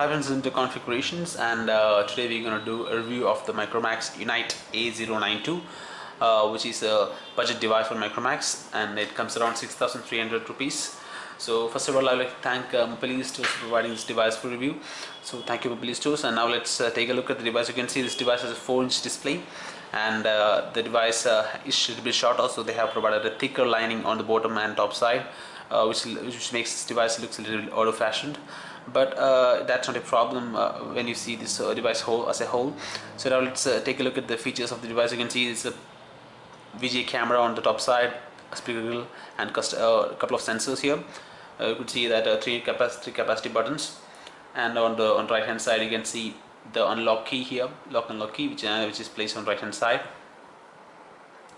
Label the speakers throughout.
Speaker 1: Hi friends, into configurations, and today we're going to do a review of the Micromax Unite A092, which is a budget device for Micromax, and it comes around 6,300 rupees. So first of all, I would like to thank Mobile Stores for providing this device for review. So thank you Mobile Stores, and now let's take a look at the device. You can see this device has a 4-inch display, and the device is should be short. Also, they have provided a thicker lining on the bottom and top side, which makes this device looks a little old-fashioned. But that's not a problem when you see this device as a whole. So now let's take a look at the features of the device. You can see it's a VGA camera on the top side, a speaker grill, and a couple of sensors here. You could see that three capacity buttons, and on the right hand side you can see the unlock key here, lock and unlock key, which is placed on right hand side.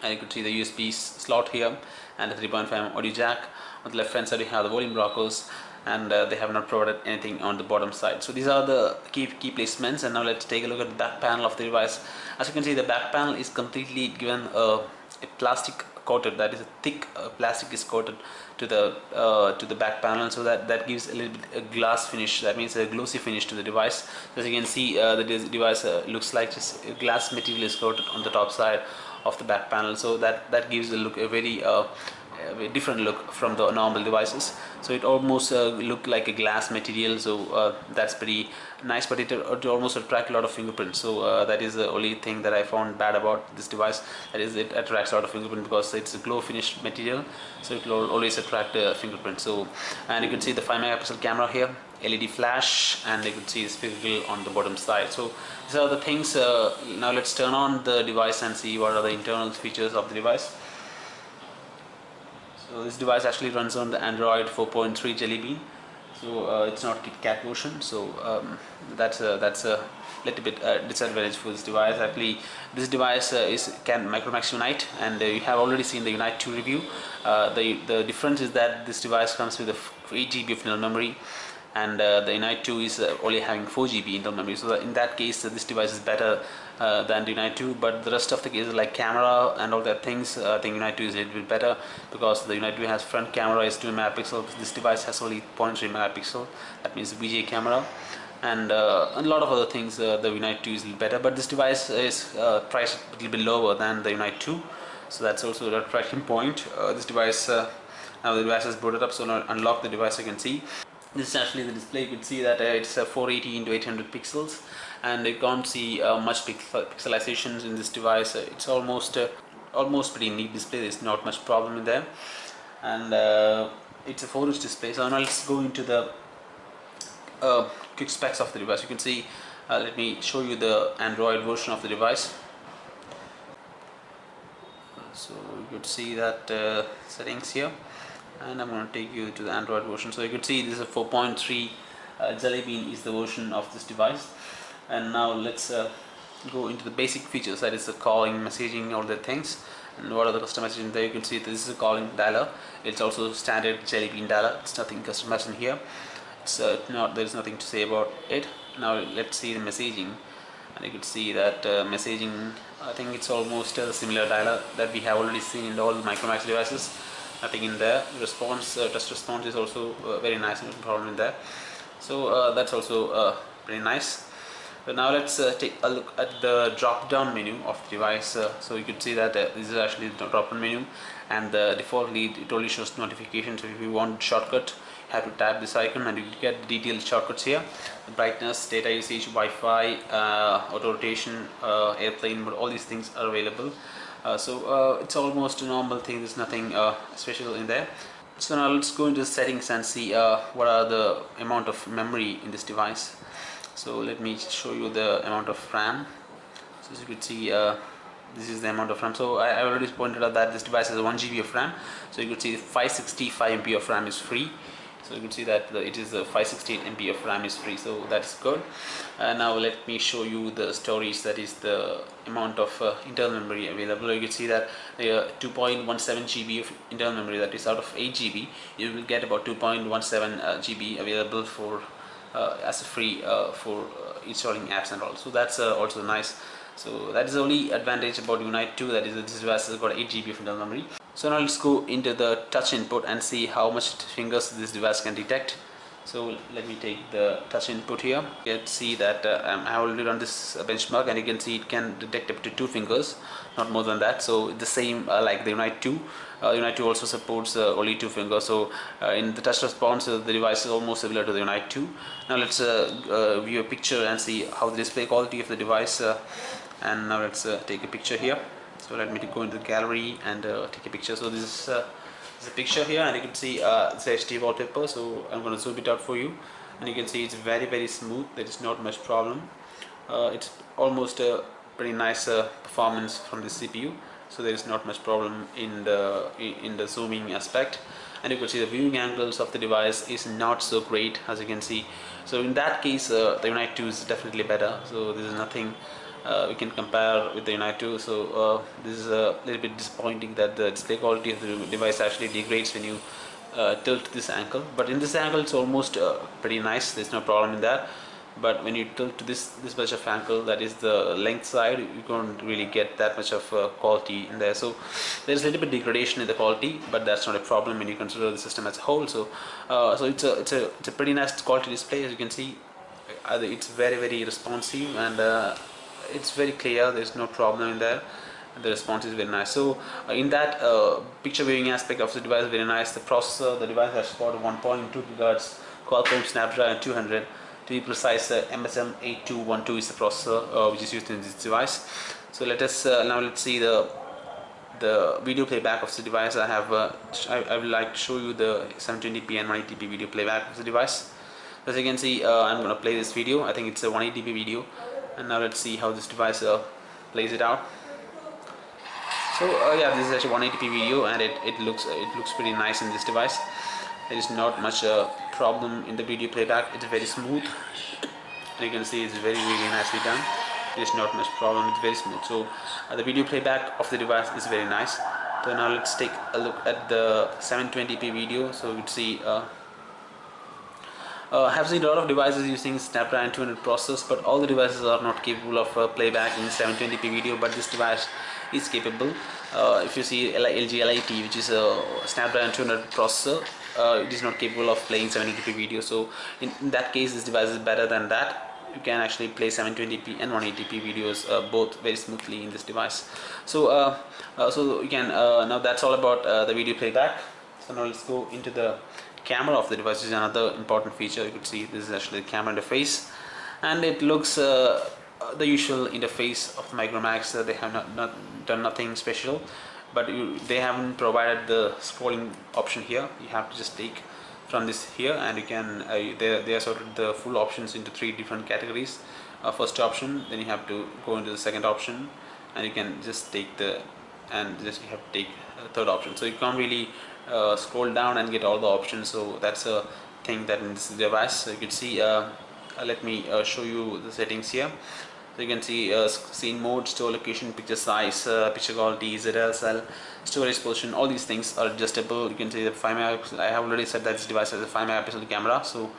Speaker 1: And you could see the USB slot here and the 3.5 audio jack. On the left hand side you have the volume rockers, and they have not provided anything on the bottom side. So these are the key placements, and now let's take a look at the back panel of the device. As you can see, the back panel is completely given a plastic coated, that is a thick plastic is coated to the back panel, so that gives a little bit a glass finish. That means a glossy finish to the device. As you can see, the device looks like just glass material is coated on the top side of the back panel, so that gives a very different look from the normal devices. So it almost look like a glass material, so that's pretty nice, but it almost attract a lot of fingerprints. So that is the only thing that I found bad about this device, that is it attracts a lot of fingerprint because it's a glow finished material, so it will always attract fingerprint. So, and you can see the 5 megapixel camera here, LED flash, and you can see the speaker grill on the bottom side. So these are the things. Now let's turn on the device and see what are the internal features of the device. So this device actually runs on the Android 4.3 Jelly Bean, so it's not KitKat version. So that's a little bit disadvantage for this device. Actually, this device is Micromax Unite, and you have already seen the Unite 2 review. The difference is that this device comes with 8 GB of internal memory, and the Unite 2 is only having 4 GB internal memory. So in that case, this device is better than the Unite 2, but the rest of the cases like camera and all that things, I think Unite 2 is a little bit better, because the Unite 2 has front camera is 2 megapixel. This device has only 0.3 megapixel. That means VGA camera, and a lot of other things. The Unite 2 is a little better, but this device is priced a little bit lower than the Unite 2, so that's also the attraction point. This device, now the device is booted up, so now unlock the device. You can see this is actually the display. You can see that it's 480 into 800 pixels, and you can't see much pixelizations in this device. It's almost pretty neat display. There's not much problem in there, and it's a 4-inch display. So now let's go into the quick specs of the device. You can see, let me show you the Android version of the device. So you could see that settings here, and I'm going to take you to the Android version. So you can see this is a 4.3 Jelly Bean is the version of this device. And now let's go into the basic features, that is the calling, messaging, all the things, and what are the customization there. You can see this is a calling dialer. It's also standard Jelly Bean dialer. It's nothing customized in here. It's there's nothing to say about it. Now let's see the messaging, and you can see that messaging, I think it's almost a similar dialer that we have already seen in all the Micromax devices. Nothing in there. Response, touch response is also very nice, no problem in there. So that's also pretty nice. But now let's take a look at the drop down menu of the device. So you can see that this is actually the drop down menu, and defaultly it only shows notifications. So if you want shortcut, you have to tap this icon, and you get detailed shortcuts here. The brightness, data usage, Wi-Fi, auto rotation, airplane mode, all these things are available. So it's almost a normal thing. There's nothing special in there. So now let's go into the settings and see what are the amount of memory in this device. So let me show you the amount of RAM. So as you can see, this is the amount of RAM. So I already pointed out that this device has 1 GB of RAM. So you can see 565 MB of RAM is free. So you can see that it is 568 MB of RAM is free, so that's good. Now let me show you the storage, that is the amount of internal memory available. You can see that 2.17 GB of internal memory, that is out of 8 GB, you will get about 2.17 GB available for as a free for installing apps and all. So that's also nice. So that is the only advantage about Unite 2, that is this device has got 8 GB of internal memory. So now let's go into the touch input and see how much fingers this device can detect. So let me take the touch input here. You can see that I already run this benchmark, and you can see it can detect up to 2 fingers, not more than that. So the same like the Unite 2. Unite 2 also supports only 2 fingers. So in the touch response, the device is almost similar to the Unite 2. Now let's view a picture and see how the display quality of the device. And now let's take a picture here. So let me go into the gallery and take a picture. So this is there's a picture here, and you can see it's HD wallpaper. So I'm going to zoom it out for you, and you can see it's very smooth. There is not much problem. It's almost a pretty nice performance from the CPU. So there is not much problem in the zooming aspect, and you can see the viewing angles of the device is not so great, as you can see. So in that case, the Unite 2 is definitely better. So there is nothing we can compare with the Unite 2. So this is a little bit disappointing that the display quality of the device actually degrades when you tilt this angle, but in this angle it's almost pretty nice. There's no problem in that. But when you tilt to this much of angle, that is the length side, you can't really get that much of quality in there. So there's a little bit degradation in the quality, but that's not a problem when you consider the system as a whole. So so it's a pretty nice quality display. As you can see, it's very responsive, and it's very clear. There's no problem in there. The response is very nice. So in that picture viewing aspect of the device, very nice. The processor, the device has got 1.2 gigahertz Qualcomm Snapdragon 200. To be precise, MSM 8212 is the processor which is used in this device. So let us now let's see the video playback of the device. I would like to show you the 720p and 180p video playback of the device. As you can see, I'm going to play this video. I think it's a 180p video, and now let's see how this device plays it out. So yeah, this is actually 180p video, and it looks pretty nice in this device. There is not much problem in the video playback. It's very smooth, and you can see it's really nicely done. There's not much problem. It's very smooth. So the video playback of the device is very nice. So now let's take a look at the 720p video. So you can see I have seen a lot of devices using Snapdragon 200 processors, but all the devices are not capable of playback in 720p video, but this device is capable. If you see LG L80, which is a Snapdragon 200 processor, it is not capable of playing 720p video. So in that case, this device is better than that. You can actually play 720p and 180p videos both very smoothly in this device. So so you can now that's all about the video playback. So now let's go into the camera of the device. This is another important feature. You could see this is actually the camera interface, and it looks the usual interface of the Micromax. They have not done nothing special, but they haven't provided the scrolling option here. You have to just take from this here, and you can they are sorted the full options into 3 different categories. First option, then you have to go into the second option, and you can just take the you have to take third option. So you can't really scroll down and get all the options. So that's a thing that in this device. So you can see let me show you the settings here. So you can see scene mode, store location, picture size, picture quality, ZSL, storage position. All these things are adjustable. You can see the 5 megapixel. I have already said that this device has a 5 megapixel camera, so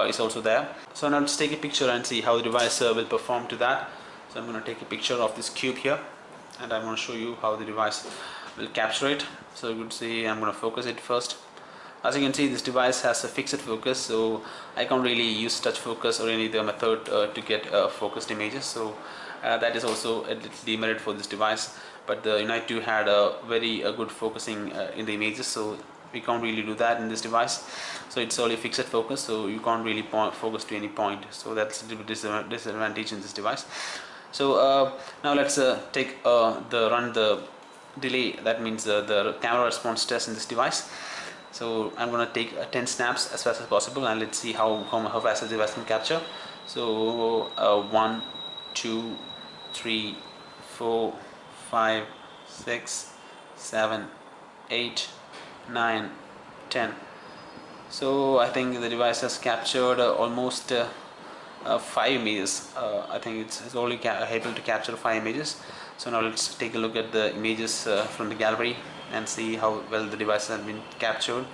Speaker 1: it's also there. So now let's take a picture and see how the device will perform to that. So I'm going to take a picture of this cube here, and I'm going to show you how the device will capture it. So you can see I'm going to focus it first. As you can see, this device has a fixed focus, so I can't really use touch focus or any other method to get focused images. So that is also a little demerit for this device. But the Unite 2 had a very good focusing in the images, so we can't really do that in this device. So it's only fixed focus, so you can't really focus to any point. So that's a little bit disadvantage in this device. So now let's take run the delay. That means the camera response test in this device. So I'm going to take 10 snaps as fast as possible, and let's see how fast the device can capture. So 1, 2, 3, 4, 5, 6, 7, 8, 9, 10. So I think the device has captured almost 5 images. I think it's only able to capture 5 images. So now let's take a look at the images from the gallery and see how well the device has been captured.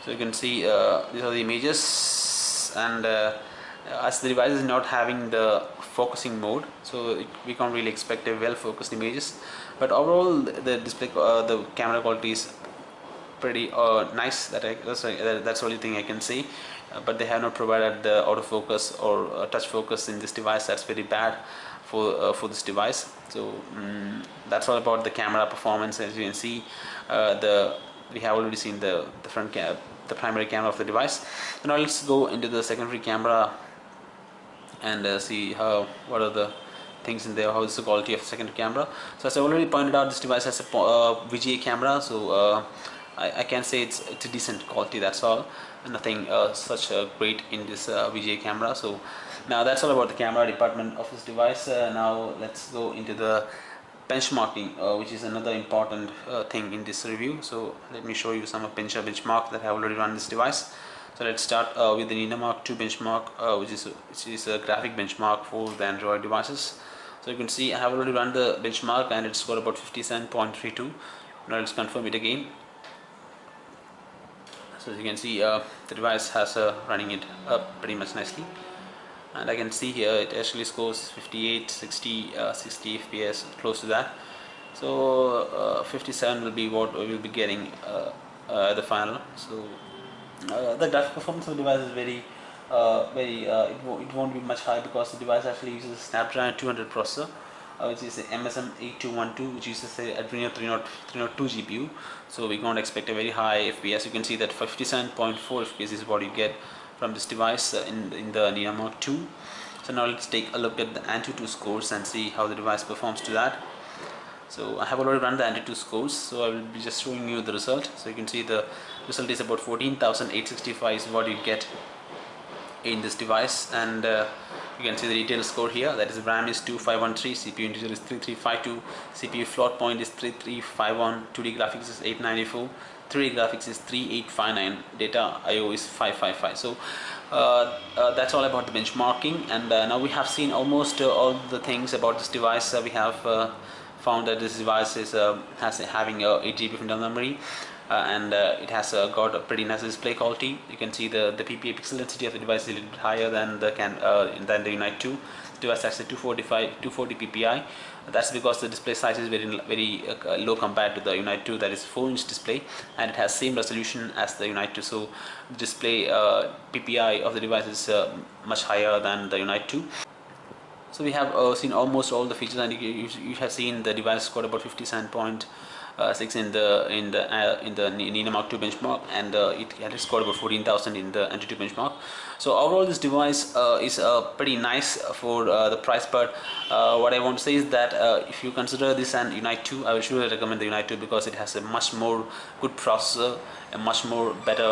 Speaker 1: So you can see these are the images, and as the device is not having the focusing mode, so we can't really expect a well focused images. But overall, the display, the camera quality is pretty nice. That's the only thing I can say. But they have not provided the autofocus or touch focus in this device. That's very bad for this device. So that's all about the camera performance. As you can see, we have already seen the the primary camera of the device. So now let's go into the secondary camera and see what are the things in there, how is the quality of the secondary camera. So as I already pointed out, this device has a VGA camera, so I can say it's a decent quality, that's all. Nothing such great in this VGA camera. So now that's all about the camera department of this device. Now let's go into the benchmarking, which is another important thing in this review. So let me show you some of benchmark that I have already run this device. So let's start with the Nina 2 benchmark, which is a graphic benchmark for the Android devices. So you can see I have already run the benchmark and it's got about 57.32. Now let's confirm it again. So as you can see, the device has running it up pretty much nicely, and I can see here it actually scores 58, 60, 60 FPS, close to that. So 57 will be what we will be getting the final. So the graphic performance of the device is it won't be much high, because the device actually uses a Snapdragon 200 processor, which is a MSM 8212, which uses a Adreno 302 GPU. So we can't expect a very high FPS. You can see that 57.4 FPS is what you get from this device in the Nina 2. So now let's take a look at the AnTuTu scores and see how the device performs to that. So I have already run the AnTuTu scores, so I will be just showing you the result. So you can see the result is about 14,865 is what you get in this device, and you can see the detailed score here. That is, RAM is 2513, CPU integer is 3352, CPU float point is 3351, 2D graphics is 894, 3D graphics is 3859, data IO is 555. So that's all about the benchmarking, and now we have seen almost all the things about this device. We have found that this device is having 8 GB of internal memory, and it has got a pretty nice display quality. You can see the PPI pixel density of the device is a little bit higher than the Unite 2. The device has a 240 PPI. That's because the display size is very low compared to the Unite 2, that is 4-inch display, and it has same resolution as the Unite 2. So the display PPI of the device is much higher than the Unite 2. So we have seen almost all the features, and you have seen the device got about 57.6 in the Nina 2 benchmark, and it scored about 14,000 in the AnTuTu benchmark. So overall, this device is pretty nice for the price. But what I want to say is that if you consider this an Unite 2, I will surely recommend the Unite 2, because it has a much more good processor, a much more better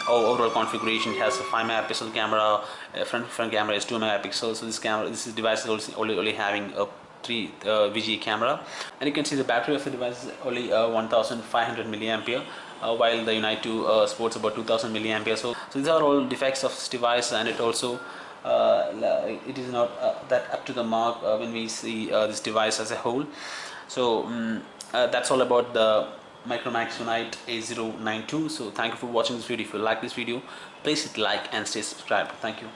Speaker 1: overall configuration. It has a 5 megapixel camera, front camera is 2 megapixels. So this device is only having a 3 VGA camera, and you can see the battery of the device is only 1500 milliampere, while the Unite 2 sports about 2000 milliampere. So these are all defects of this device, and it also it is not that up to the mark when we see this device as a whole. So that's all about the Micromax Unite A092. So thank you for watching this video. If you like this video, please hit like and stay subscribed. Thank you.